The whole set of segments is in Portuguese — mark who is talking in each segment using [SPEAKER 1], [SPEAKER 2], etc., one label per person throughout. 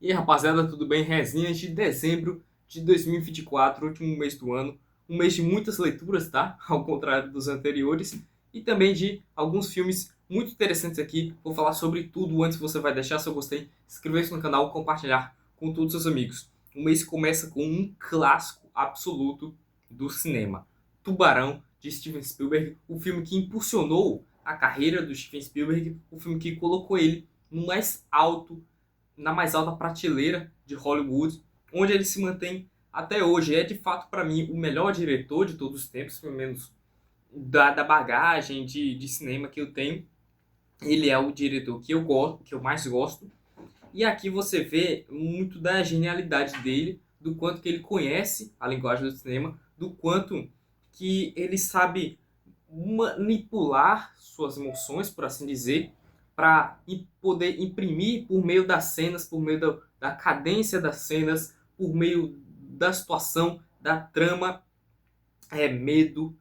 [SPEAKER 1] E aí, rapaziada, tudo bem? Resenhas de dezembro de 2024, último mês do ano. Um mês de muitas leituras, tá? Ao contrário dos anteriores. E também de alguns filmes muito interessantes aqui. Vou falar sobre tudo. Antes você vai deixar seu gostei, inscrever-se no canal, compartilhar com todos os seus amigos. O mês começa com um clássico absoluto do cinema. Tubarão, de Steven Spielberg. O filme que impulsionou a carreira do Steven Spielberg. O filme que colocou ele no mais alto na mais alta prateleira de Hollywood, onde ele se mantém até hoje. É de fato para mim o melhor diretor de todos os tempos, pelo menos da bagagem de cinema que eu tenho. Ele é o diretor que eu gosto, que eu mais gosto. E aqui você vê muito da genialidade dele, do quanto que ele conhece a linguagem do cinema, do quanto que ele sabe manipular suas emoções, por assim dizer, para poder imprimir por meio das cenas, por meio da cadência das cenas, por meio da situação, da trama, medo,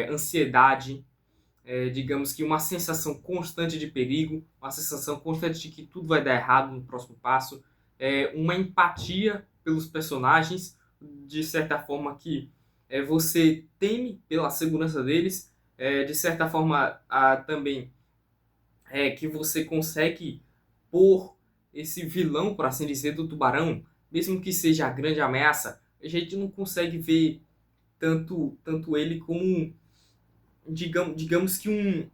[SPEAKER 1] ansiedade, digamos que uma sensação constante de perigo, uma sensação constante de que tudo vai dar errado no próximo passo, uma empatia pelos personagens, de certa forma que você teme pela segurança deles, de certa forma também que você consegue pôr esse vilão, por assim dizer, do tubarão, mesmo que seja a grande ameaça, a gente não consegue ver tanto ele como digamos que um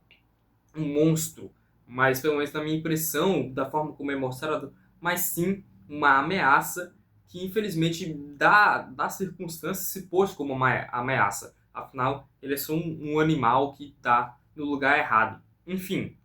[SPEAKER 1] monstro, mas pelo menos na minha impressão, da forma como é mostrado, mas sim uma ameaça que infelizmente da circunstância se pôs como uma ameaça. Afinal, ele é só um animal que está no lugar errado. Enfim,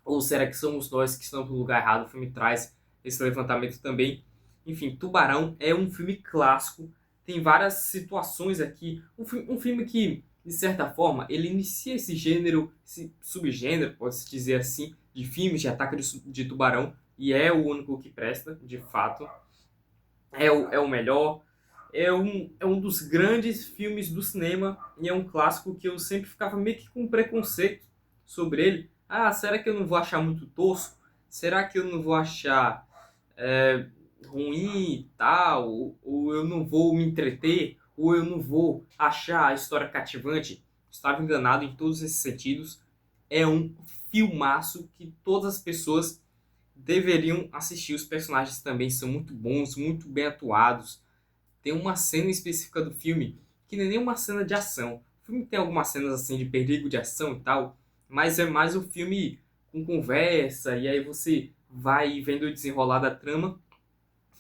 [SPEAKER 1] ou será que somos nós que estamos no lugar errado? O filme traz esse levantamento também. Enfim, Tubarão é um filme clássico. Tem várias situações aqui. Um filme que, de certa forma, ele inicia esse gênero, esse subgênero, pode-se dizer assim, de filmes de ataque de tubarão. E é o único que presta, de fato. É o melhor. É um dos grandes filmes do cinema. E é um clássico que eu sempre ficava meio que com preconceito sobre ele. Ah, será que eu não vou achar muito tosco? Será que eu não vou achar ruim e tal? Ou eu não vou me entreter? Ou eu não vou achar a história cativante? Estava enganado em todos esses sentidos. É um filmaço que todas as pessoas deveriam assistir. Os personagens também são muito bons, muito bem atuados. Tem uma cena específica do filme que não é nem uma cena de ação. O filme tem algumas cenas assim de perigo de ação e tal, mas é mais o filme com conversa, e aí você vai vendo o desenrolar da trama.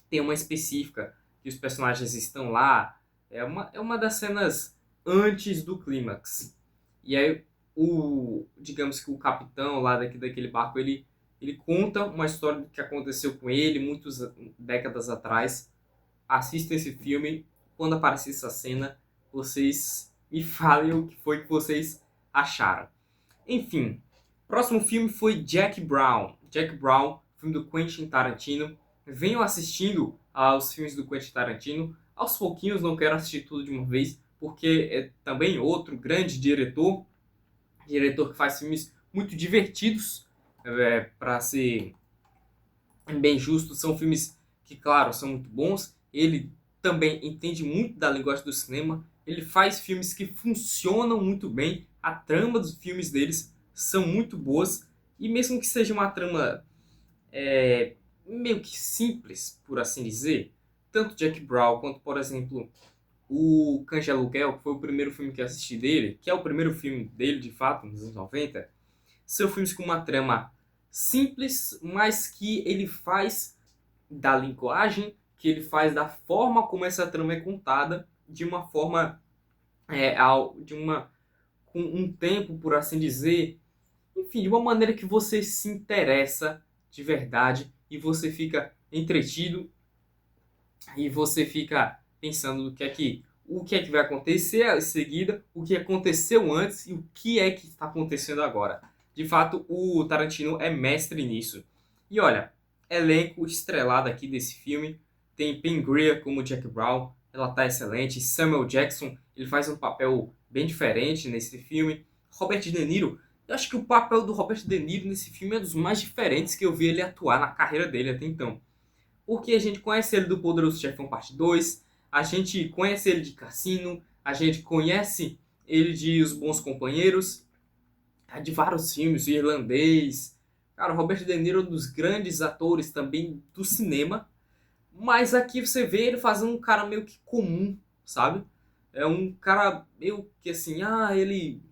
[SPEAKER 1] Tem uma específica que os personagens estão lá, é uma das cenas antes do clímax. E aí digamos que o capitão lá daquele barco, ele conta uma história do que aconteceu com ele muitas décadas atrás. Assista esse filme. Quando aparecer essa cena, vocês me falem o que foi que vocês acharam. Enfim, próximo filme foi Jack Brown. Jack Brown, filme do Quentin Tarantino. Venho assistindo aos filmes do Quentin Tarantino. Aos pouquinhos, não quero assistir tudo de uma vez, porque é também outro grande diretor que faz filmes muito divertidos, para ser bem justo. São filmes que, claro, são muito bons. Ele também entende muito da linguagem do cinema. Ele faz filmes que funcionam muito bem. A trama dos filmes deles são muito boas. E mesmo que seja uma trama meio que simples, por assim dizer, tanto Jack Brown quanto, por exemplo, o Cães de Aluguel, que foi o primeiro filme que eu assisti dele, que é o primeiro filme dele, de fato, nos anos 90, são filmes com uma trama simples, mas que ele faz da linguagem, que ele faz da forma como essa trama é contada, de uma forma, de uma, com um tempo, por assim dizer, enfim, de uma maneira que você se interessa de verdade e você fica entretido e você fica pensando o que é que vai acontecer em seguida, o que aconteceu antes e o que é que está acontecendo agora. De fato, o Tarantino é mestre nisso. E olha, elenco estrelado aqui desse filme. Tem Pam Grier como Jack Brown, ela tá excelente. Samuel Jackson, ele faz um papel bem diferente nesse filme. Robert De Niro, eu acho que o papel do Robert De Niro nesse filme é dos mais diferentes que eu vi ele atuar na carreira dele até então. Porque a gente conhece ele do Poderoso Chefão Parte 2, a gente conhece ele de Cassino, a gente conhece ele de Os Bons Companheiros, de vários filmes, o Irlandês. Cara, o Robert De Niro é um dos grandes atores também do cinema, mas aqui você vê ele fazendo um cara meio que comum, sabe? É um cara meio que assim, ele,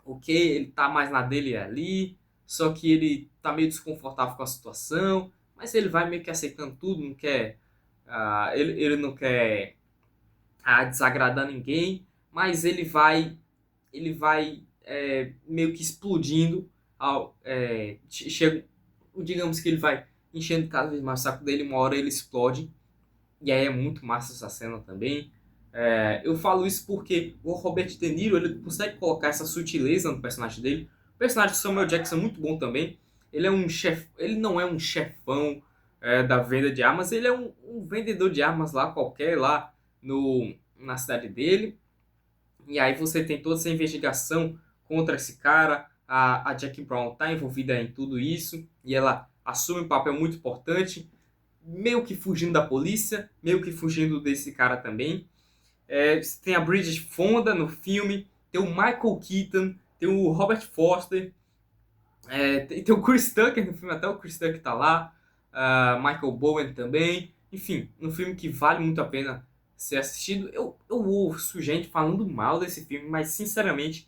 [SPEAKER 1] ok, ele tá mais na dele ali, só que ele tá meio desconfortável com a situação, mas ele vai meio que aceitando tudo, não quer, ele não quer desagradar ninguém, mas ele vai meio que explodindo chega, digamos que ele vai enchendo cada vez mais o saco dele, uma hora ele explode, e aí é muito massa essa cena também. Eu falo isso porque o Robert De Niro ele consegue colocar essa sutileza no personagem dele. O personagem do Samuel Jackson é muito bom também. Ele não é um chefão da venda de armas, ele é um vendedor de armas lá qualquer lá na cidade dele. E aí você tem toda essa investigação contra esse cara. A Jackie Brown está envolvida em tudo isso e ela assume um papel muito importante, meio que fugindo da polícia, meio que fugindo desse cara também. Tem a Bridget Fonda no filme, tem o Michael Keaton, tem o Robert Forster, tem o Chris Tucker no filme, até o Chris Tucker tá lá, Michael Bowen também. Enfim, um filme que vale muito a pena ser assistido. Eu ouço gente falando mal desse filme, mas sinceramente,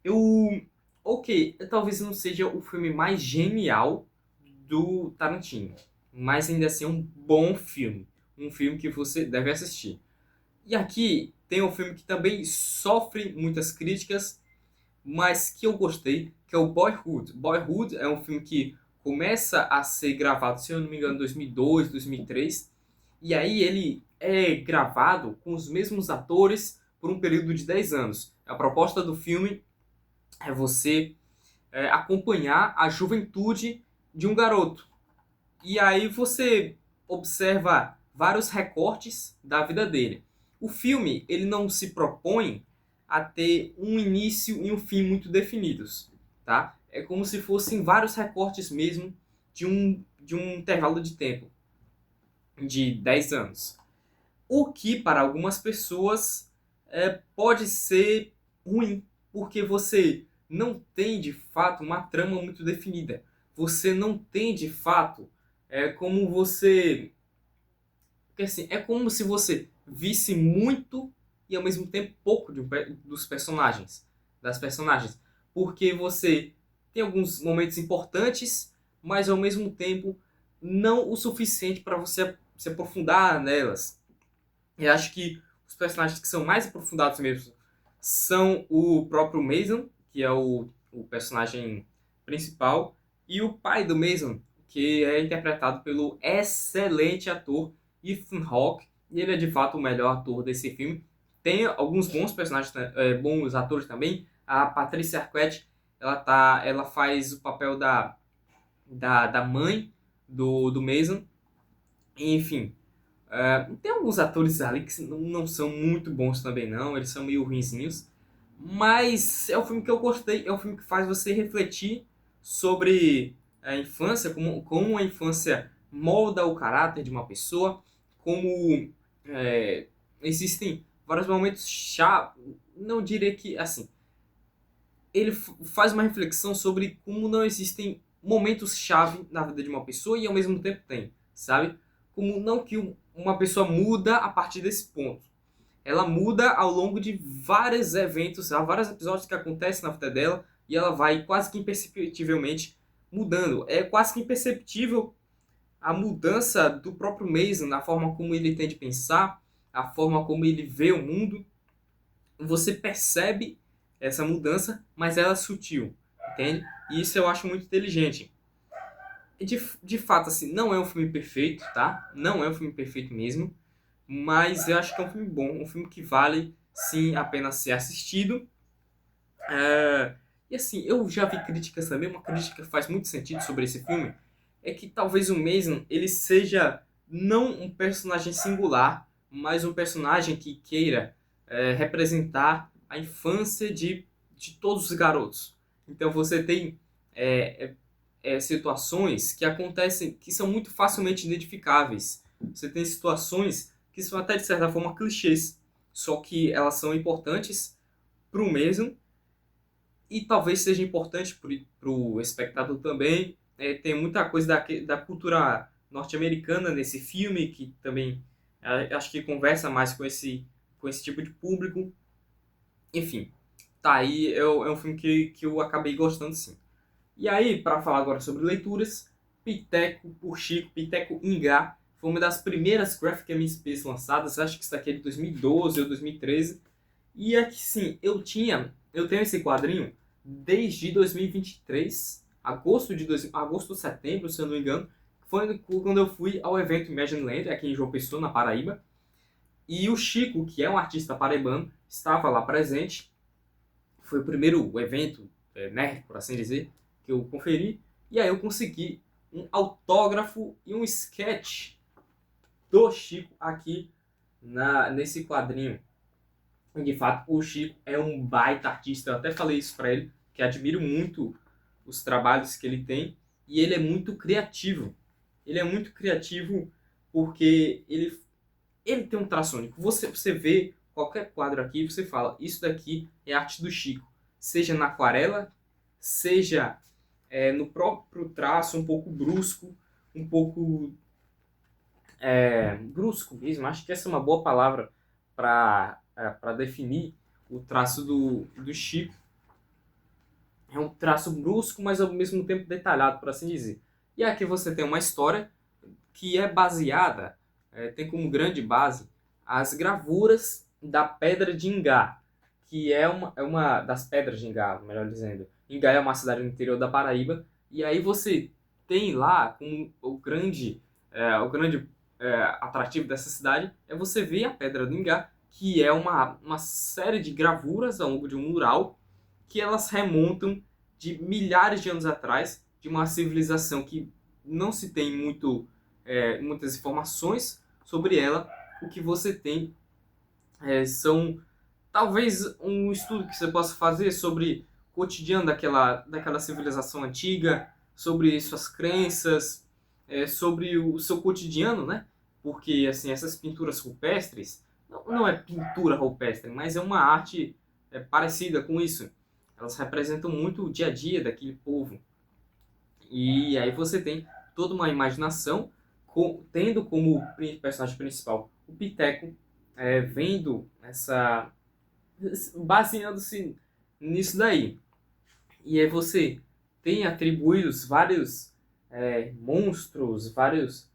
[SPEAKER 1] eu. Ok, talvez não seja o filme mais genial do Tarantino, mas ainda assim é um bom filme. Um filme que você deve assistir. E aqui tem um filme que também sofre muitas críticas, mas que eu gostei, que é o Boyhood. Boyhood é um filme que começa a ser gravado, se eu não me engano, em 2002, 2003, e aí ele é gravado com os mesmos atores por um período de 10 anos. A proposta do filme é você acompanhar a juventude de um garoto. E aí você observa vários recortes da vida dele. O filme ele não se propõe a ter um início e um fim muito definidos, tá? É como se fossem vários recortes mesmo de um intervalo de tempo de 10 anos. O que para algumas pessoas pode ser ruim, porque você não tem de fato uma trama muito definida. Você não tem de fato como você. Porque assim, é como se você visse muito e ao mesmo tempo pouco dos personagens. Das personagens. Porque você tem alguns momentos importantes, mas ao mesmo tempo não o suficiente para você se aprofundar nelas. Eu acho que os personagens que são mais aprofundados mesmo são o próprio Mason, que é o personagem principal, e o pai do Mason, que é interpretado pelo excelente ator Ethan Hawke, e ele é de fato o melhor ator desse filme. Tem alguns bons personagens, bons atores também. A Patricia Arquette, ela faz o papel da mãe do Mason. Enfim, tem alguns atores ali que não são muito bons também não, eles são meio ruinzinhos. Mas é um filme que eu gostei, é um filme que faz você refletir sobre a infância, como a infância molda o caráter de uma pessoa, como é, existem vários momentos chave, não diria que, assim, ele faz uma reflexão sobre como não existem momentos chave na vida de uma pessoa e ao mesmo tempo tem, sabe? Como não que uma pessoa muda a partir desse ponto. Ela muda ao longo de vários eventos, há vários episódios que acontecem na vida dela e ela vai quase que imperceptivelmente mudando. É quase que imperceptível a mudança do próprio Mason, na forma como ele tem de pensar, a forma como ele vê o mundo. Você percebe essa mudança, mas ela é sutil, entende? E isso eu acho muito inteligente. E de fato, assim, não é um filme perfeito, tá? Não é um filme perfeito mesmo, mas eu acho que é um filme bom, um filme que vale, sim, a pena ser assistido. E assim, eu já vi críticas também, uma crítica que faz muito sentido sobre esse filme, é que talvez o Mason, ele seja não um personagem singular, mas um personagem que queira representar a infância de todos os garotos. Então você tem situações que acontecem, que são muito facilmente identificáveis. Você tem situações que são até de certa forma clichês, só que elas são importantes para o mesmo e talvez seja importante para o espectador também. Tem muita coisa da cultura norte-americana nesse filme que também acho que conversa mais com esse tipo de público. Enfim, tá aí, é um filme que eu acabei gostando sim. E aí, para falar agora sobre leituras, Piteco por Chico, Piteco Ingá, foi uma das primeiras Graphic MSPs lançadas, acho que isso daqui é de 2012 ou 2013. E é que sim, eu tenho esse quadrinho desde 2023, agosto, setembro, se eu não me engano, foi quando eu fui ao evento Imagine Land, aqui em João Pessoa, na Paraíba. E o Chico, que é um artista paraibano, estava lá presente. Foi o primeiro evento, nerd, por assim dizer, que eu conferi. E aí eu consegui um autógrafo e um sketch do Chico aqui nesse quadrinho. E de fato, o Chico é um baita artista. Eu até falei isso pra ele, que admiro muito os trabalhos que ele tem. E ele é muito criativo. Ele é muito criativo porque ele tem um traço único. Você vê qualquer quadro aqui, você fala, isso daqui é arte do Chico. Seja na aquarela, seja no próprio traço, um pouco brusco, um pouco brusco mesmo. Acho que essa é uma boa palavra para definir o traço do Chico. É um traço brusco, mas ao mesmo tempo detalhado, por assim dizer. E aqui você tem uma história que é baseada, tem como grande base as gravuras da Pedra de Ingá, que é uma das pedras de Ingá, melhor dizendo. Ingá é uma cidade no interior da Paraíba, e aí você tem lá como o grande atrativo dessa cidade é você ver a Pedra do Ingá, que é uma série de gravuras ao longo de um mural que elas remontam de milhares de anos atrás, de uma civilização que não se tem muitas informações sobre ela. O que você tem são talvez um estudo que você possa fazer sobre o cotidiano daquela civilização antiga, sobre suas crenças, sobre o seu cotidiano, né? Porque assim, essas pinturas rupestres, não é pintura rupestre, mas é uma arte parecida com isso. Elas representam muito o dia a dia daquele povo. E aí você tem toda uma imaginação, tendo como personagem principal o Piteco, vendo baseando-se nisso daí. E aí você tem atribuídos vários monstros, várias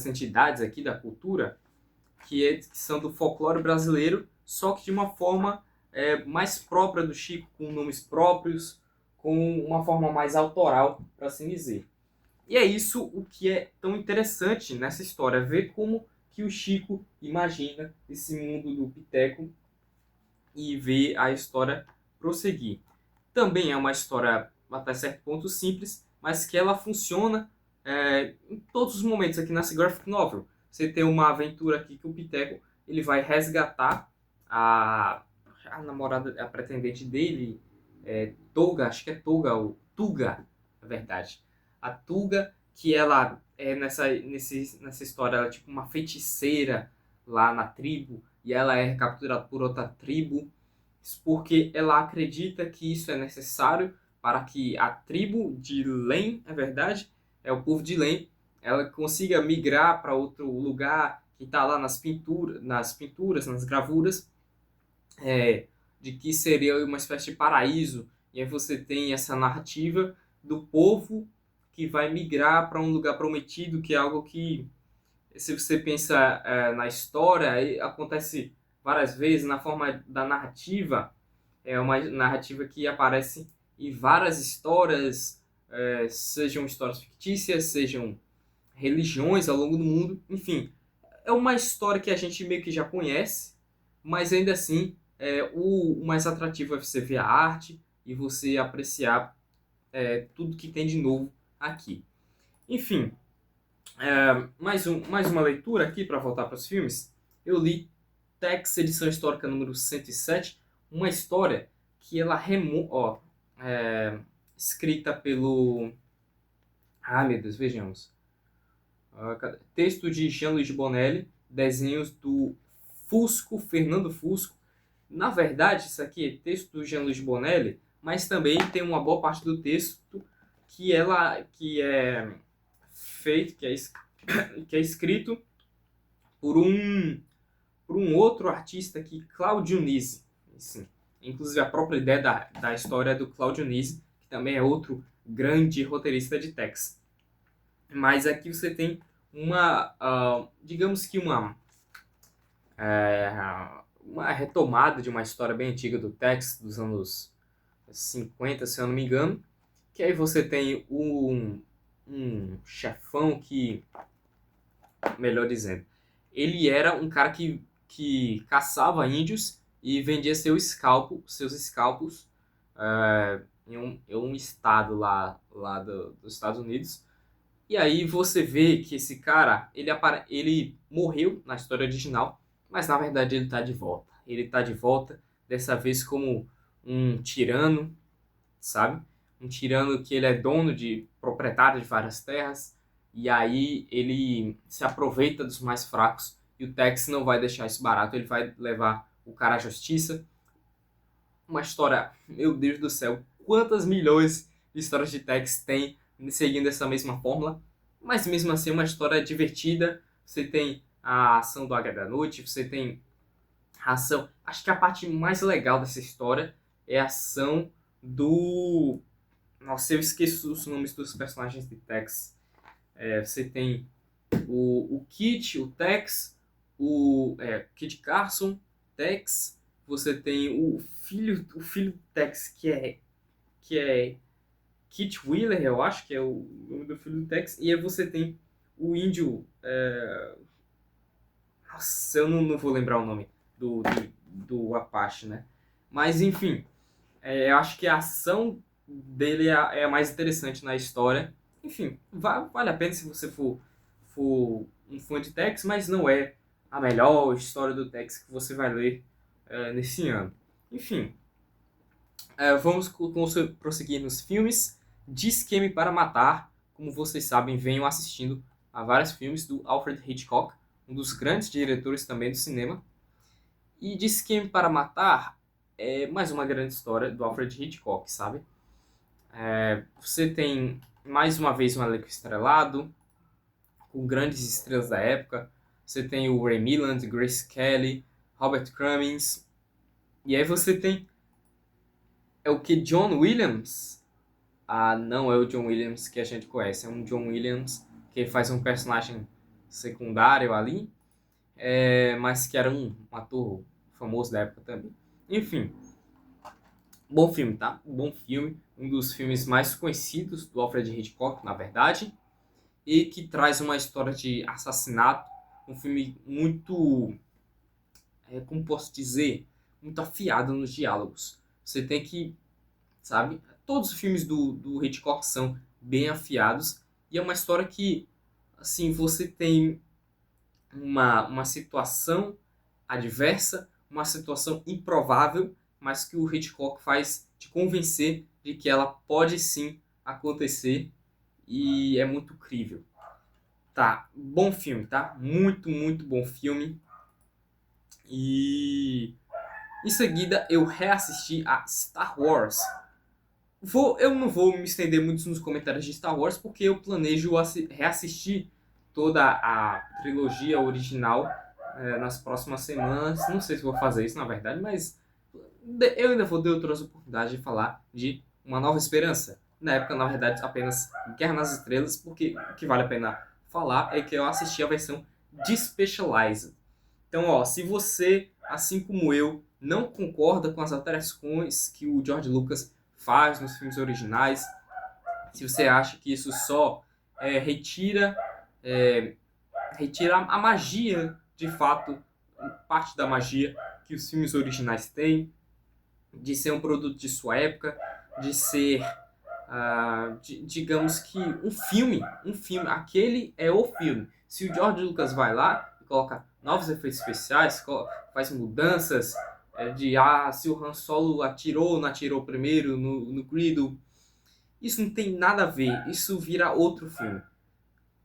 [SPEAKER 1] entidades aqui da cultura que são do folclore brasileiro, só que de uma forma mais própria do Chico, com nomes próprios, com uma forma mais autoral, para assim dizer. E é isso o que é tão interessante nessa história, ver como que o Chico imagina esse mundo do Piteco e ver a história prosseguir. Também é uma história até certo ponto simples, mas que ela funciona em todos os momentos aqui nessa graphic novel. Você tem uma aventura aqui que o Piteco ele vai resgatar a namorada, a pretendente dele, Toga, acho que é Toga ou Tuga, na verdade. A Tuga, que ela nessa história ela é tipo uma feiticeira lá na tribo e ela é capturada por outra tribo porque ela acredita que isso é necessário para que a tribo de Len, é verdade, é o povo de Len, ela consiga migrar para outro lugar que está lá nas gravuras, de que seria uma espécie de paraíso. E aí você tem essa narrativa do povo que vai migrar para um lugar prometido, que é algo que, se você pensa na história, acontece várias vezes na forma da narrativa. É uma narrativa que aparece em várias histórias, sejam histórias fictícias, sejam religiões ao longo do mundo, enfim. É uma história que a gente meio que já conhece, mas ainda assim, o mais atrativo é você ver a arte e você apreciar tudo que tem de novo aqui. Enfim, mais uma leitura aqui para voltar para os filmes. Eu li Tex, edição histórica número 107, uma história que ela escrita pelo... Ah, meu Deus, vejamos. Texto de Jean-Louis Bonelli, desenhos do Fernando Fusco. Na verdade, isso aqui é texto do Jean-Louis Bonelli, mas também tem uma boa parte do texto que é feito, que é escrito por um outro artista aqui, Claudio Nisi. Sim. Inclusive, a própria ideia da história é do Claudio Nisi, que também é outro grande roteirista de Tex. Mas aqui você tem digamos que uma retomada de uma história bem antiga do Tex, dos anos 50, se eu não me engano. Que aí você tem um chefão que, melhor dizendo, ele era um cara que caçava índios e vendia seus escalpos em um estado lá dos Estados Unidos. E aí você vê que esse cara, ele morreu na história original, mas na verdade ele está de volta. Ele está de volta, dessa vez como um tirano, sabe? Um tirano que ele é dono proprietário de várias terras, e aí ele se aproveita dos mais fracos, e o Tex não vai deixar isso barato, ele vai levar o cara à justiça. Uma história, meu Deus do céu, quantas milhões de histórias de Tex tem seguindo essa mesma fórmula, mas mesmo assim é uma história divertida. Você tem a ação do Águia da Noite, você tem a ação... Acho que a parte mais legal dessa história é a ação do... Nossa, eu esqueço os nomes dos personagens de Tex. Você tem o Kit, o Tex, Kit Carson, Tex. Você tem o filho do Tex, que é Kit Wheeler, eu acho que é o nome do filho do Tex. E aí você tem o índio... Nossa, eu não vou lembrar o nome do Apache, né? Mas, enfim, eu acho que a ação dele é a mais interessante na história. Enfim, vale a pena se você for um fã de Tex, mas não é a melhor história do Tex que você vai ler nesse ano. Enfim, vamos prosseguir nos filmes. De Esquema para Matar, como vocês sabem, venho assistindo a vários filmes do Alfred Hitchcock, um dos grandes diretores também do cinema. E De Esquema para Matar é mais uma grande história do Alfred Hitchcock, sabe? Você tem, mais uma vez, um elenco estrelado, com grandes estrelas da época. Você tem o Ray Milland, Grace Kelly, Robert Cummings. E aí você tem... É o que? John Williams? Não é o John Williams que a gente conhece. É um John Williams que faz um personagem secundário ali, mas que era um ator famoso da época também. Enfim, bom filme, tá? Bom filme. Um dos filmes mais conhecidos do Alfred Hitchcock, na verdade. E que traz uma história de assassinato. Um filme muito... como posso dizer? Muito afiado nos diálogos. Você tem que... Sabe? Todos os filmes do Hitchcock são bem afiados. E é uma história que, assim, você tem uma situação adversa, uma situação improvável, mas que o Hitchcock faz te convencer de que ela pode sim acontecer, e é muito crível. Tá, bom filme, tá? Muito, muito bom filme. E em seguida eu reassisti a Star Wars. Eu não vou me estender muito nos comentários de Star Wars, porque eu planejo reassistir toda a trilogia original nas próximas semanas. Não sei se vou fazer isso, na verdade, mas eu ainda vou ter outras oportunidades de falar de Uma Nova Esperança. Na época, na verdade, apenas Guerra nas Estrelas, porque o que vale a pena falar é que eu assisti a versão Despecialized. Então, se você, assim como eu, não concorda com as alterações que o George Lucas faz nos filmes originais, se você acha que isso só retira a magia, de fato, parte da magia que os filmes originais têm, de ser um produto de sua época, de ser, digamos que um filme, aquele é o filme. Se o George Lucas vai lá e coloca novos efeitos especiais, faz mudanças, se o Han Solo atirou ou não atirou primeiro no Greedo, Isso não tem nada a ver, isso vira outro filme.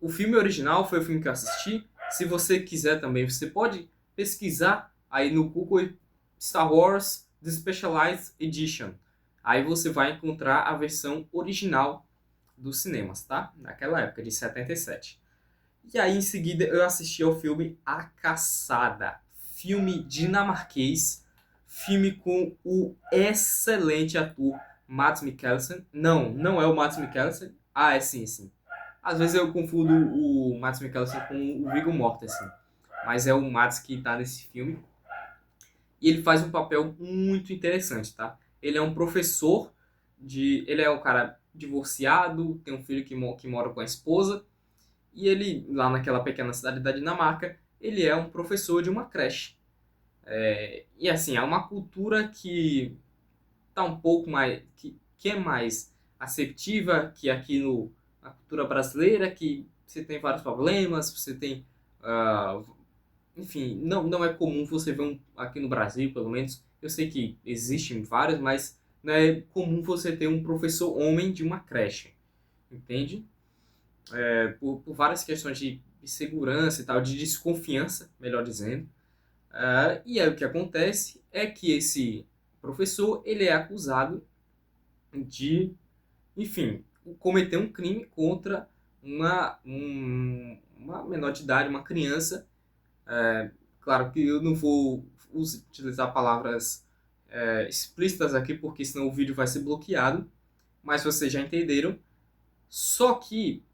[SPEAKER 1] O filme original foi o filme que eu assisti. Se você quiser também, você pode pesquisar aí no Google Star Wars The Specialized Edition. Aí você vai encontrar a versão original dos cinemas, tá? Naquela época, de 77. E aí, em seguida, eu assisti ao filme A Caçada. Filme dinamarquês. Filme com o excelente ator Mads Mikkelsen. Não, não é o Mads Mikkelsen. Ah, é sim, sim. Às vezes eu confundo o Mads Mikkelsen com o Viggo Mortensen. Mas é o Mads que tá nesse filme. E ele faz um papel muito interessante, tá? Ele é um professor de... Ele é um cara divorciado, tem um filho que mora com a esposa. E ele, lá naquela pequena cidade da Dinamarca, ele é um professor de uma creche. E assim, é uma cultura que tá um pouco mais... Que é mais aceptiva que aqui na cultura brasileira, que você tem vários problemas, você tem... enfim, não é comum você ver aqui no Brasil, pelo menos. Eu sei que existem vários, mas não é comum você ter um professor homem de uma creche, entende? Por várias questões de segurança e tal, de desconfiança, melhor dizendo. E aí o que acontece é que esse professor, ele é acusado de, enfim, cometer um crime contra uma menor de idade, uma criança. Claro que eu não vou utilizar palavras explícitas aqui, porque senão o vídeo vai ser bloqueado, mas vocês já entenderam. Só que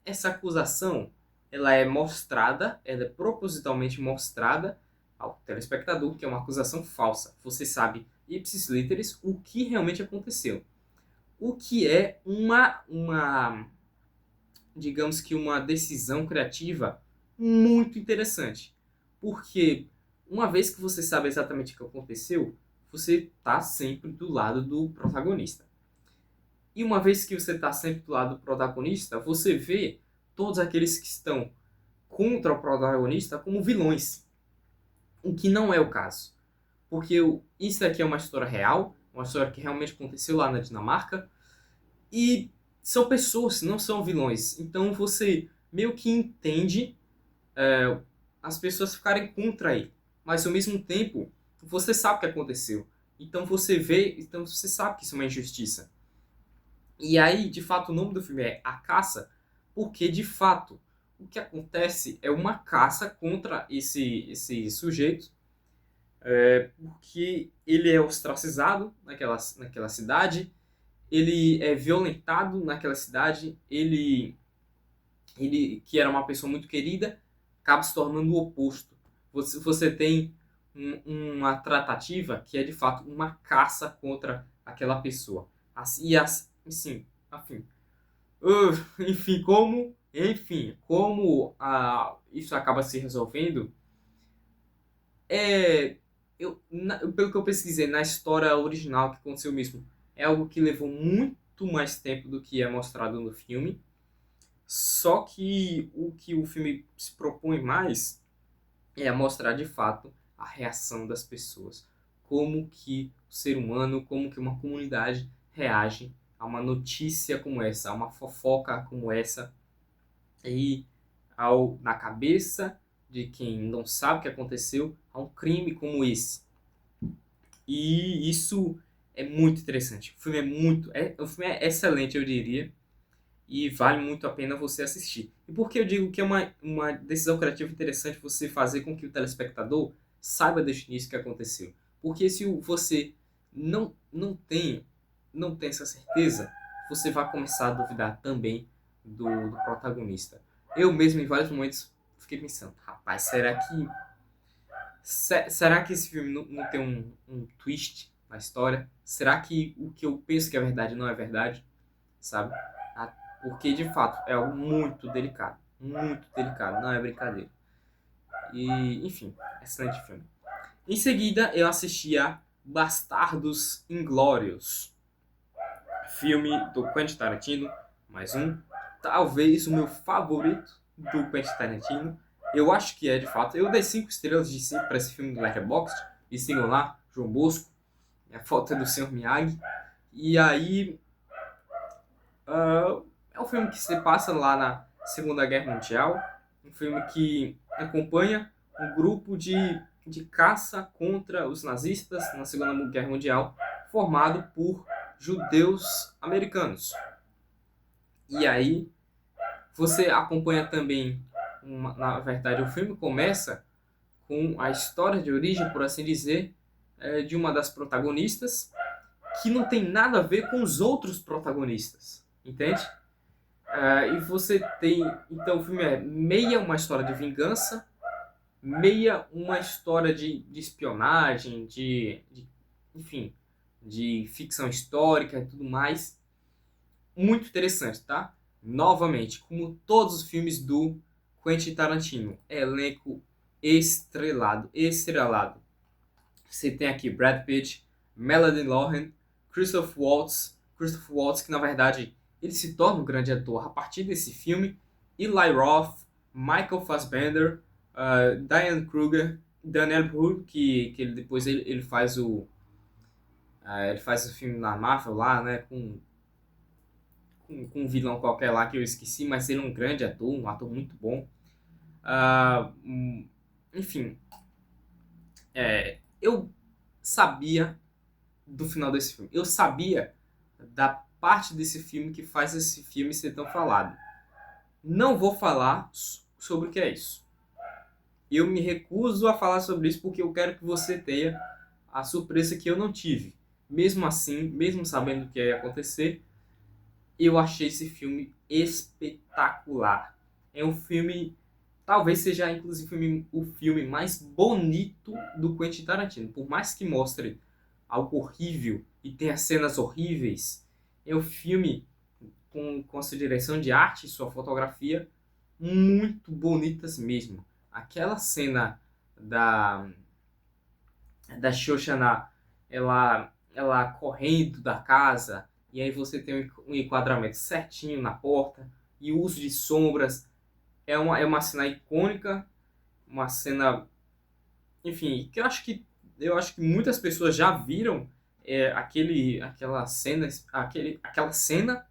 [SPEAKER 1] essa acusação, ela é mostrada, ela é propositalmente mostrada ao telespectador que é uma acusação falsa. Você sabe, ipsis literis, o que realmente aconteceu. O que é digamos que uma decisão criativa muito interessante. Porque uma vez que você sabe exatamente o que aconteceu, você está sempre do lado do protagonista. E uma vez que você está sempre do lado do protagonista, você vê todos aqueles que estão contra o protagonista como vilões. O que não é o caso. Porque isso aqui é uma história real, uma história que realmente aconteceu lá na Dinamarca. E são pessoas, não são vilões. Então você meio que entende as pessoas ficarem contra ele. Mas ao mesmo tempo, você sabe o que aconteceu. Então você sabe que isso é uma injustiça. E aí, de fato, o nome do filme é A Caça, porque, de fato, o que acontece é uma caça contra esse sujeito, porque ele é ostracizado naquela cidade, ele é violentado naquela cidade, ele, que era uma pessoa muito querida, acaba se tornando o oposto. Você tem uma tratativa que é, de fato, uma caça contra aquela pessoa. Assim, enfim, como isso acaba se resolvendo, pelo que eu pesquisei na história original que aconteceu mesmo, é algo que levou muito mais tempo do que é mostrado no filme. Só que o filme se propõe mais é mostrar de fato a reação das pessoas. Como que o ser humano, como que uma comunidade reage a uma notícia como essa, a uma fofoca como essa, e na cabeça de quem não sabe o que aconteceu, a um crime como esse. E isso é muito interessante. O filme é excelente, eu diria, e vale muito a pena você assistir. E por que eu digo que é uma decisão criativa interessante você fazer com que o telespectador saiba desde o início o que aconteceu? Porque se você não tem essa certeza, você vai começar a duvidar também do protagonista. Eu mesmo, em vários momentos, fiquei pensando, rapaz, será que esse filme não tem um twist na história? Será que o que eu penso que é verdade não é verdade? Sabe? Porque, de fato, é algo muito delicado. Muito delicado, não é brincadeira. E, enfim, excelente filme. Em seguida, eu assisti a Bastardos Inglórios. Filme do Quentin Tarantino, mais um. Talvez o meu favorito do Quentin Tarantino. Eu acho que é, de fato. Eu dei 5 estrelas de 5 para esse filme do Letterboxd. E sigam lá, João Bosco. A foto é do Sr. Miyagi. E aí, Ah, é um filme que se passa lá na Segunda Guerra Mundial, um filme que acompanha um grupo de caça contra os nazistas na Segunda Guerra Mundial, formado por judeus americanos. E aí você acompanha também, na verdade, o filme começa com a história de origem, por assim dizer, de uma das protagonistas, que não tem nada a ver com os outros protagonistas, entende? E você tem, então o filme é meia uma história de vingança, meia uma história de espionagem, enfim, de ficção histórica e tudo mais. Muito interessante, tá? Novamente, como todos os filmes do Quentin Tarantino, elenco estrelado, estrelado. Você tem aqui Brad Pitt, Melanie Laurent, Christopher Waltz que na verdade ele se torna um grande ator a partir desse filme, Eli Roth, Michael Fassbender, Diane Kruger, Daniel Brühl, que ele, depois ele faz ele faz o filme na Marvel lá, né, com um vilão qualquer lá que eu esqueci, mas ele é um grande ator, um ator muito bom. Enfim, eu sabia do final desse filme. Eu sabia da parte desse filme que faz esse filme ser tão falado. Não vou falar sobre o que é isso. Eu me recuso a falar sobre isso porque eu quero que você tenha a surpresa que eu não tive. Mesmo assim, mesmo sabendo o que ia acontecer, eu achei esse filme espetacular. É um filme, talvez seja inclusive o filme mais bonito do Quentin Tarantino. Por mais que mostre algo horrível e tenha cenas horríveis, é um filme com a sua direção de arte e sua fotografia muito bonitas mesmo. Aquela cena da, da Shoshana, ela correndo da casa, e aí você tem um enquadramento certinho na porta, e o uso de sombras, é uma cena icônica, uma cena, enfim, que eu acho que muitas pessoas já viram aquela cena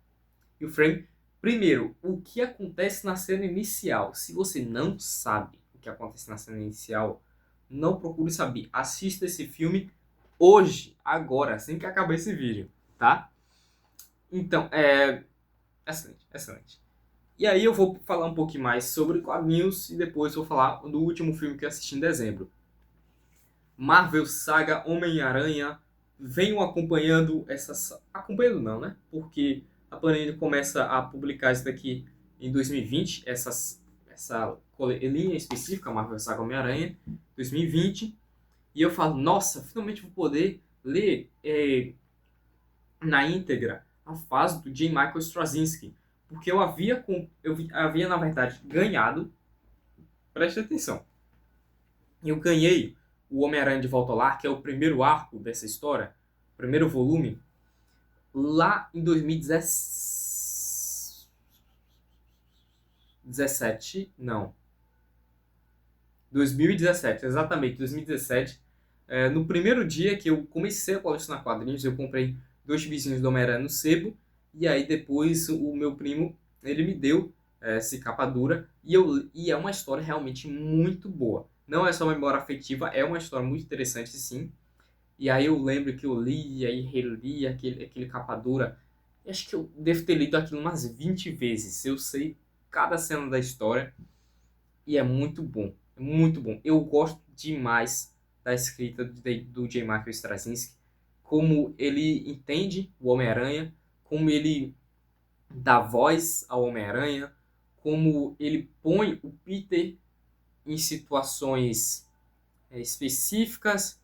[SPEAKER 1] e o frame. Primeiro, o que acontece na cena inicial? Se você não sabe o que acontece na cena inicial, não procure saber. Assista esse filme hoje, agora, assim que acabar esse vídeo, tá? Então, excelente, excelente. E aí eu vou falar um pouquinho mais sobre quadrinhos e depois vou falar do último filme que eu assisti em dezembro. Marvel Saga Homem-Aranha. Venho acompanhando acompanhando não, né? Porque a Panini começa a publicar isso daqui em 2020, essa linha específica, Marvel Saga Homem-Aranha, 2020. E eu falo, nossa, finalmente vou poder ler na íntegra a fase do J. Michael Straczynski. Porque eu havia, na verdade, ganhado, preste atenção, eu ganhei o Homem-Aranha de Volta ao Lar, que é o primeiro arco dessa história, o primeiro volume, lá em 2017, não, 2017, exatamente, 2017. No primeiro dia que eu comecei a colecionar quadrinhos, eu comprei 2 vizinhos do Homem-Aranha no sebo, e aí depois o meu primo, ele me deu essa capa dura, e é uma história realmente muito boa. Não é só uma memória afetiva, é uma história muito interessante, sim. E aí eu lembro que eu li e reli aquele capa dura. E acho que eu devo ter lido aquilo umas 20 vezes. Eu sei cada cena da história e é muito bom. É muito bom. Eu gosto demais da escrita do J. Michael Straczynski. Como ele entende o Homem-Aranha, como ele dá voz ao Homem-Aranha, como ele põe o Peter em situações específicas,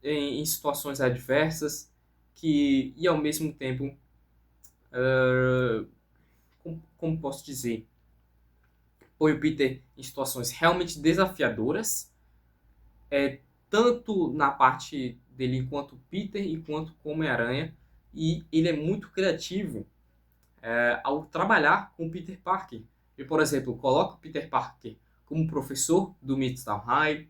[SPEAKER 1] em situações adversas, e ao mesmo tempo, como posso dizer, põe o Peter em situações realmente desafiadoras, tanto na parte dele enquanto Peter e quanto como Homem-Aranha, e ele é muito criativo ao trabalhar com o Peter Parker. Ele, por exemplo, coloca o Peter Parker como professor do Midtown High,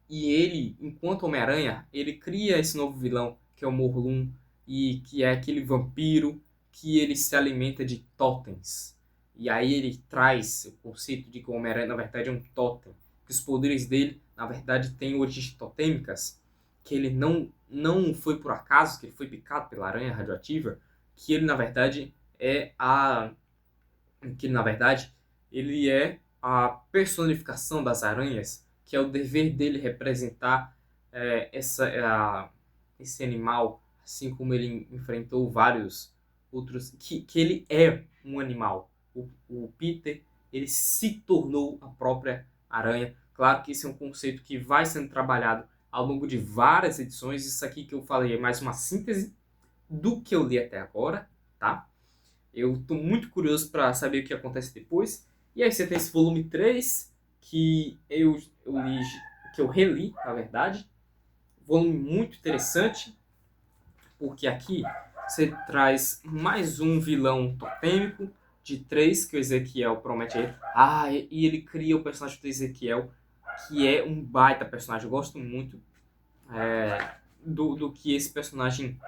[SPEAKER 1] e ele, enquanto Homem-Aranha, ele cria esse novo vilão, que é o Morlun, e que é aquele vampiro que ele se alimenta de totens. E aí ele traz o conceito de que o Homem-Aranha, na verdade, é um totem. Que os poderes dele, na verdade, têm origens totêmicas. Que ele não foi por acaso, que ele foi picado pela aranha radioativa. Que ele, na verdade, é a... Que, na verdade, ele é a personificação das aranhas. Que é o dever dele representar esse animal. Assim como ele enfrentou vários outros... Que ele é um animal. O Peter, ele se tornou a própria aranha. Claro que esse é um conceito que vai sendo trabalhado ao longo de várias edições. Isso aqui que eu falei é mais uma síntese do que eu li até agora, tá? Eu estou muito curioso para saber o que acontece depois. E aí você tem esse volume 3, que eu li, que eu reli, na verdade. Volume muito interessante, porque aqui você traz mais um vilão totêmico de 3 que o Ezequiel promete a ele. E ele cria o personagem do Ezequiel, que é um baita personagem. Eu gosto muito do que esse personagem...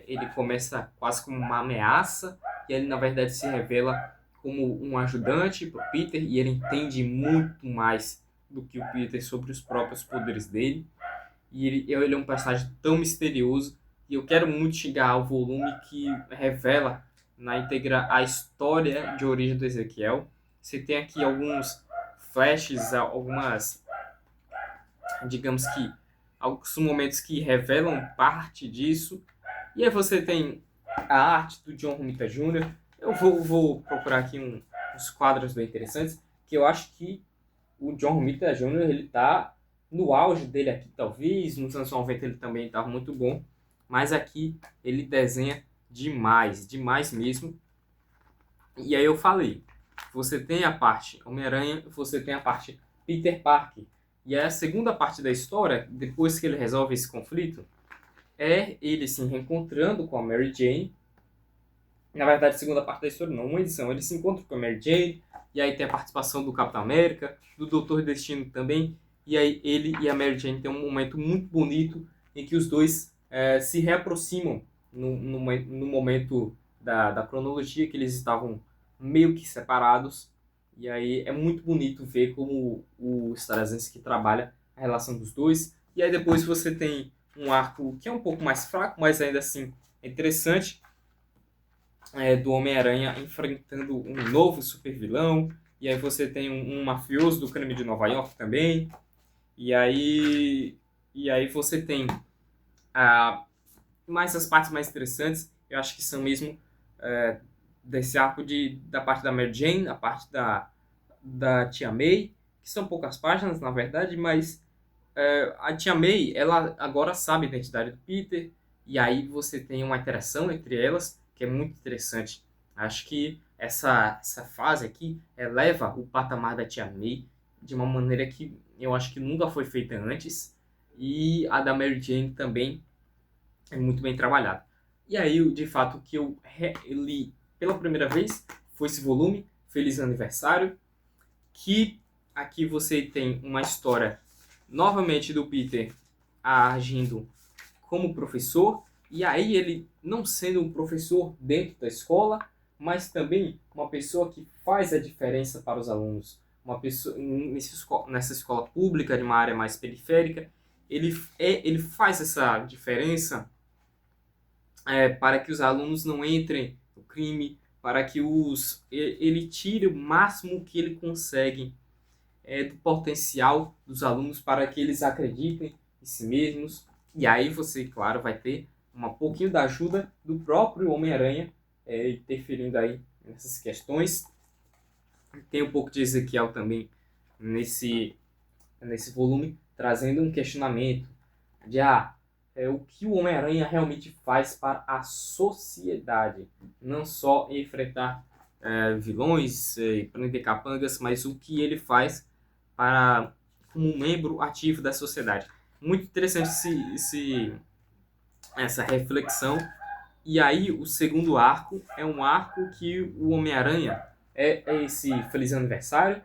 [SPEAKER 1] ele começa quase como uma ameaça, e ele na verdade se revela como um ajudante para o Peter, e ele entende muito mais do que o Peter sobre os próprios poderes dele. E ele é um personagem tão misterioso, e eu quero muito chegar ao volume que revela na íntegra a história de origem do Ezequiel. Você tem aqui alguns flashes, algumas, digamos que, alguns momentos que revelam parte disso. E aí você tem a arte do John Romita Jr. Eu vou procurar aqui uns quadros bem interessantes, que eu acho que o John Romita Jr. ele tá no auge dele aqui, talvez. Nos anos 90 ele também estava muito bom. Mas aqui ele desenha demais, demais mesmo. E aí eu falei, você tem a parte Homem-Aranha, você tem a parte Peter Parker. E aí a segunda parte da história, depois que ele resolve esse conflito, é ele se reencontrando com a Mary Jane. Na verdade, a segunda parte da história não, uma edição. Ele se encontra com a Mary Jane, e aí tem a participação do Capitão América, do Doutor Destino também. E aí ele e a Mary Jane tem um momento muito bonito em que os dois se reaproximam no momento da cronologia, que eles estavam meio que separados. E aí é muito bonito ver como o Straczynski trabalha a relação dos dois. E aí depois você tem um arco que é um pouco mais fraco, mas ainda assim é interessante, do Homem-Aranha enfrentando um novo supervilão. E aí você tem um mafioso do crime de Nova York também. E aí você tem mais as partes mais interessantes, eu acho que são mesmo desse arco da parte da Mary Jane, a parte da Tia May, que são poucas páginas, na verdade, mas a Tia May, ela agora sabe a identidade do Peter, e aí você tem uma interação entre elas, que é muito interessante. Acho que essa fase aqui eleva o patamar da Tia May de uma maneira que eu acho que nunca foi feita antes, e a da Mary Jane também é muito bem trabalhada. E aí, de fato, o que eu li pela primeira vez foi esse volume, Feliz Aniversário, que aqui você tem uma história novamente do Peter agindo como professor, e aí ele não sendo um professor dentro da escola, mas também uma pessoa que faz a diferença para os alunos. Uma pessoa nessa escola pública, de uma área mais periférica, ele faz essa diferença para que os alunos não entrem no crime, para que ele tire o máximo que ele consegue do potencial dos alunos para que eles acreditem em si mesmos. E aí você, claro, vai ter um pouquinho da ajuda do próprio Homem-Aranha interferindo aí nessas questões. Tem um pouco de Ezequiel também nesse volume, trazendo um questionamento de o que o Homem-Aranha realmente faz para a sociedade. Não só enfrentar vilões e prender capangas, mas o que ele faz como um membro ativo da sociedade. Muito interessante essa reflexão. E aí o segundo arco é um arco que o Homem-Aranha é esse Feliz Aniversário,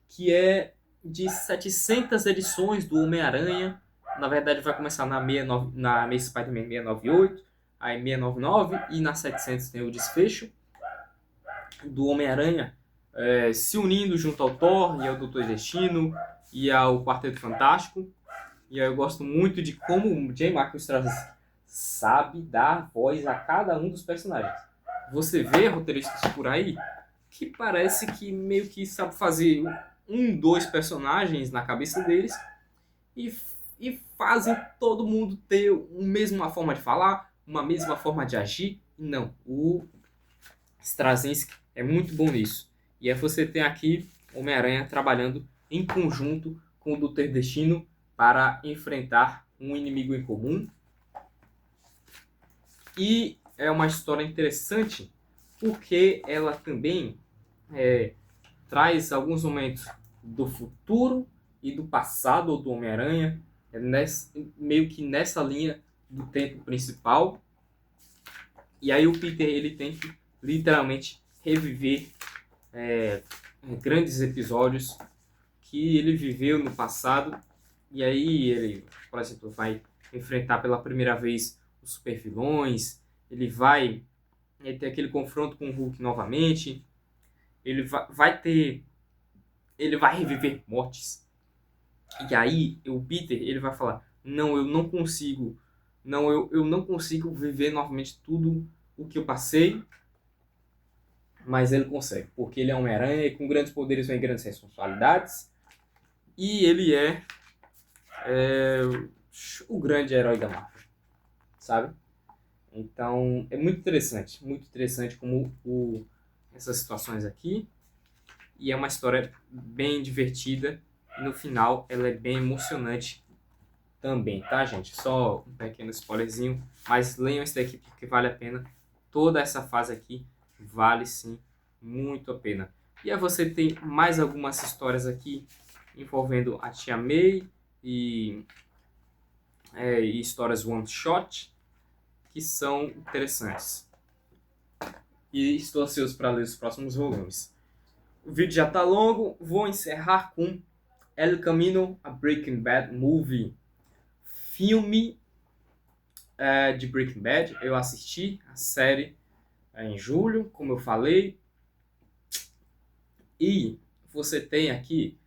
[SPEAKER 1] que é de 700 edições do Homem-Aranha. Na verdade vai começar na Amazing Spider-Man 698, aí 699, e na 700 tem o desfecho do Homem-Aranha se unindo junto ao Thor e ao Doutor Destino e ao Quarteto Fantástico. E eu gosto muito de como o J. Michael Straczynski sabe dar voz a cada um dos personagens. Você vê roteiristas por aí que parece que meio que sabe fazer dois personagens na cabeça deles e fazem todo mundo ter uma mesma forma de falar, uma mesma forma de agir. Não, o Straczynski é muito bom nisso. E aí você tem aqui Homem-Aranha trabalhando em conjunto com o Doutor Destino para enfrentar um inimigo em comum. E é uma história interessante porque ela também traz alguns momentos do futuro e do passado do Homem-Aranha, meio que nessa linha do tempo principal. E aí o Peter ele tem que literalmente reviver grandes episódios que ele viveu no passado. E aí ele, por exemplo, vai enfrentar pela primeira vez os supervilões, ele vai ter aquele confronto com o Hulk novamente, ele vai reviver mortes. E aí o Peter ele vai falar: não, eu não consigo, eu não consigo viver novamente tudo o que eu passei. Mas ele consegue, porque ele é um Homem-Aranha e com grandes poderes vem grandes responsabilidades. E ele é o grande herói da Marvel, sabe? Então é muito interessante como essas situações aqui. E é uma história bem divertida e no final ela é bem emocionante também, tá, gente? Só um pequeno spoilerzinho, mas leiam esse daqui porque vale a pena. Toda essa fase aqui vale sim muito a pena. E aí você tem mais algumas histórias aqui envolvendo a Tia May e histórias one shot que são interessantes. E estou ansioso para ler os próximos volumes. O vídeo já está longo, vou encerrar com El Camino, a Breaking Bad Movie. Filme de Breaking Bad. Eu assisti a série em julho, como eu falei. E você tem aqui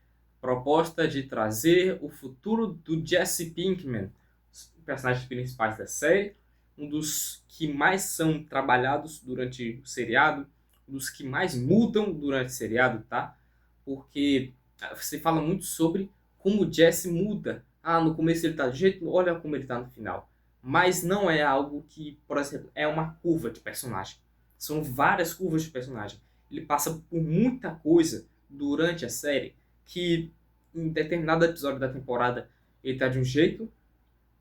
[SPEAKER 1] proposta de trazer o futuro do Jesse Pinkman, os personagens principais da série, um dos que mais são trabalhados durante o seriado, um dos que mais mudam durante o seriado, tá? Porque você fala muito sobre como o Jesse muda. No começo ele tá de jeito, olha como ele tá no final. Mas não é algo que, por exemplo, é uma curva de personagem. São várias curvas de personagem. Ele passa por muita coisa durante a série que em determinado episódio da temporada ele tá de um jeito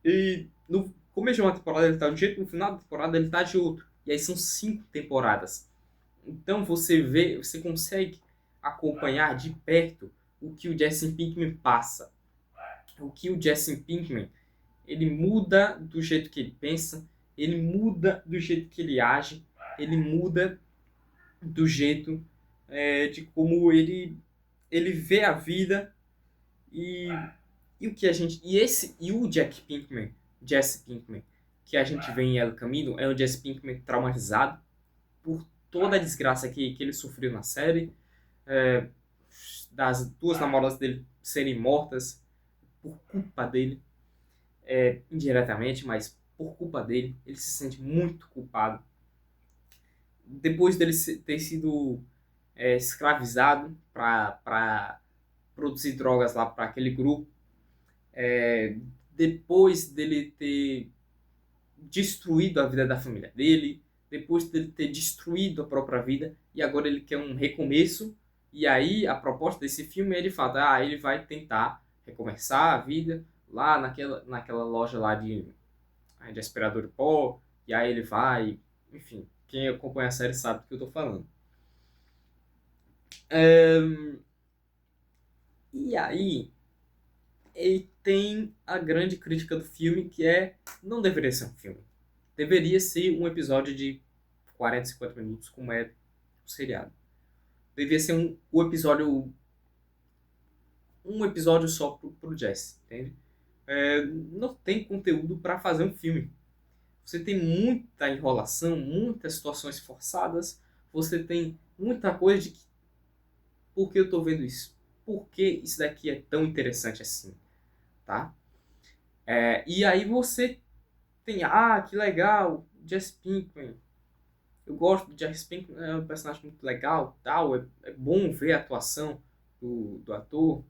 [SPEAKER 1] e no começo de uma temporada ele tá de um jeito, no final da temporada ele tá de outro. E aí são 5 temporadas. Então você consegue acompanhar de perto o que o Jesse Pinkman passa. O que o Jesse Pinkman, ele muda do jeito que ele pensa, ele muda do jeito que ele age, ele muda do jeito de como ele vê a vida e o que a gente e o Jesse Pinkman que a gente vê em El Camino é um Jesse Pinkman traumatizado por toda a desgraça que ele sofreu na série, das 2 namoradas dele serem mortas por culpa dele, indiretamente, mas por culpa dele. Ele se sente muito culpado. Depois dele ter sido escravizado para produzir drogas lá para aquele grupo, depois dele ter destruído a vida da família dele, depois dele ter destruído a própria vida, e agora ele quer um recomeço. E aí a proposta desse filme é ele fala, ele vai tentar recomeçar a vida lá naquela loja lá de aspirador de pó, e aí ele vai, enfim, quem acompanha a série sabe do que eu tô falando. E aí ele tem a grande crítica do filme, que não deveria ser um filme. Deveria ser um episódio de 40, 50 minutos, como é o seriado. Deveria ser um episódio só pro Jesse, entende? Não tem conteúdo para fazer um filme. Você tem muita enrolação, muitas situações forçadas, você tem muita coisa de que, por que eu tô vendo isso? Por que isso daqui é tão interessante assim, tá? E aí você tem, que legal, Jesse Pinkman. Eu gosto do Jesse Pinkman, é um personagem muito legal, tal. É bom ver a atuação do ator,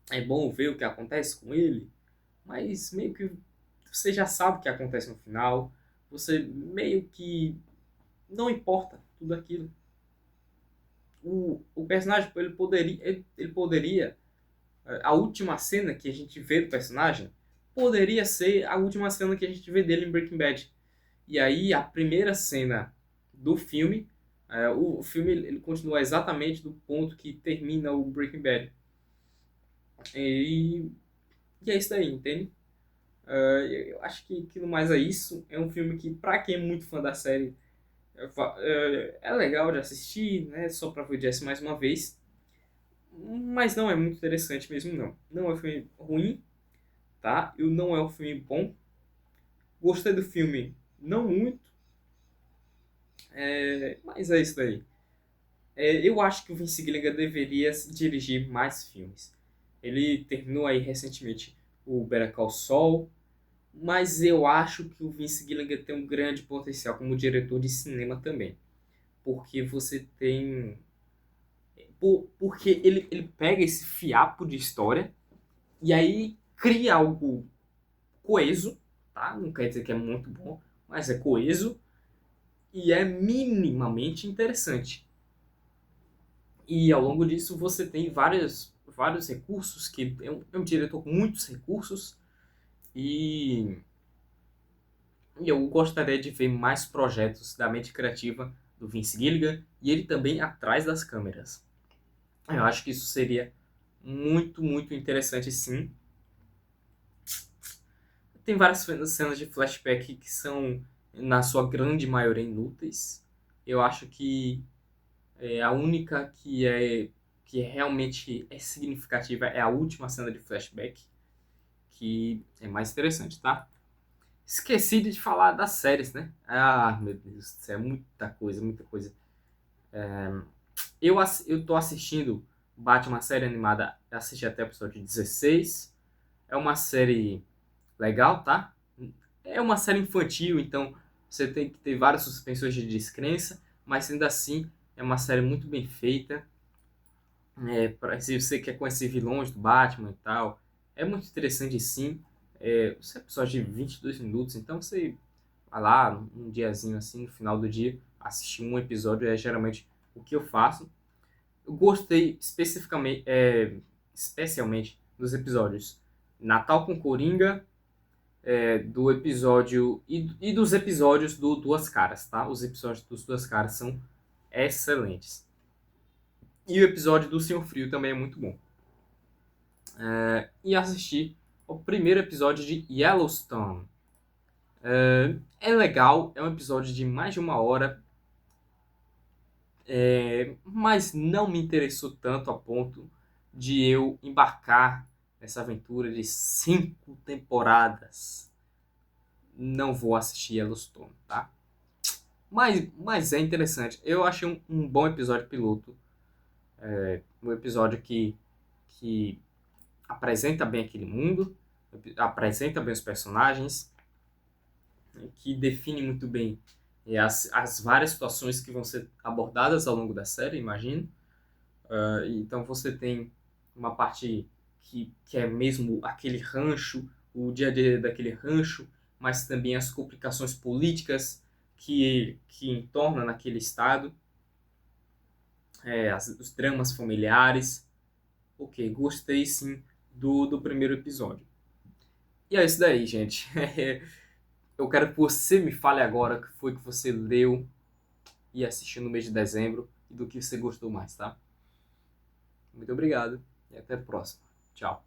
[SPEAKER 1] é bom ver o que acontece com ele, mas meio que você já sabe o que acontece no final, você meio que não importa tudo aquilo. O personagem, ele poderia, a última cena que a gente vê do personagem, poderia ser a última cena que a gente vê dele em Breaking Bad. E aí, a primeira cena do filme, o filme ele continua exatamente do ponto que termina o Breaking Bad. E, e é isso aí, entende? Eu acho que no mais é isso. É um filme que, pra quem é muito fã da série, é legal de assistir, né? Só pra ver o Jesse mais uma vez. Mas não é muito interessante mesmo, não. Não é um filme ruim, tá? E não é um filme bom. Gostei do filme, não muito. Mas é isso daí. Eu acho que o Vince Gilligan deveria dirigir mais filmes. Ele terminou aí recentemente o Better Call Saul, mas eu acho que o Vince Gilligan tem um grande potencial como diretor de cinema também. Porque você tem... Porque ele pega esse fiapo de história e aí cria algo coeso, tá? Não quer dizer que é muito bom, mas é coeso e é minimamente interessante. E ao longo disso você tem vários recursos, que é um diretor com muitos recursos, e, e eu gostaria de ver mais projetos da mente criativa do Vince Gilligan, e ele também atrás das câmeras. Eu acho que isso seria muito, muito interessante sim. Tem várias cenas de flashback que são, na sua grande maioria, inúteis. Eu acho que a única que realmente é significativa é a última cena de flashback, que é mais interessante, tá? Esqueci de falar das séries, né? Meu Deus do céu, muita coisa, muita coisa. Eu tô assistindo Batman, série animada, assisti até o episódio 16. É uma série legal, tá? É uma série infantil, então você tem que ter várias suspensões de descrença, mas ainda assim é uma série muito bem feita. Se você quer conhecer vilões do Batman e tal, é muito interessante sim. Os episódios de 22 minutos, então você vai lá um diazinho assim, no final do dia, assistir um episódio é geralmente o que eu faço. Eu gostei especialmente dos episódios Natal com Coringa, do episódio e dos episódios do Duas Caras, tá? Os episódios dos Duas Caras são excelentes. E o episódio do Senhor Frio também é muito bom. E assisti o primeiro episódio de Yellowstone. É legal, é um episódio de mais de 1 hora, mas não me interessou tanto a ponto de eu embarcar nessa aventura de 5 temporadas. Não vou assistir Yellowstone, tá? Mas é interessante. Eu achei um bom episódio piloto. Um episódio que apresenta bem aquele mundo, apresenta bem os personagens, que define muito bem as várias situações que vão ser abordadas ao longo da série, imagino. Então você tem uma parte que é mesmo aquele rancho, o dia a dia daquele rancho, mas também as complicações políticas que entornam naquele estado, os dramas familiares. Ok, gostei sim do primeiro episódio. E é isso daí, gente. Eu quero que você me fale agora o que foi que você leu e assistiu no mês de dezembro e do que você gostou mais, tá? Muito obrigado e até a próxima. Tchau.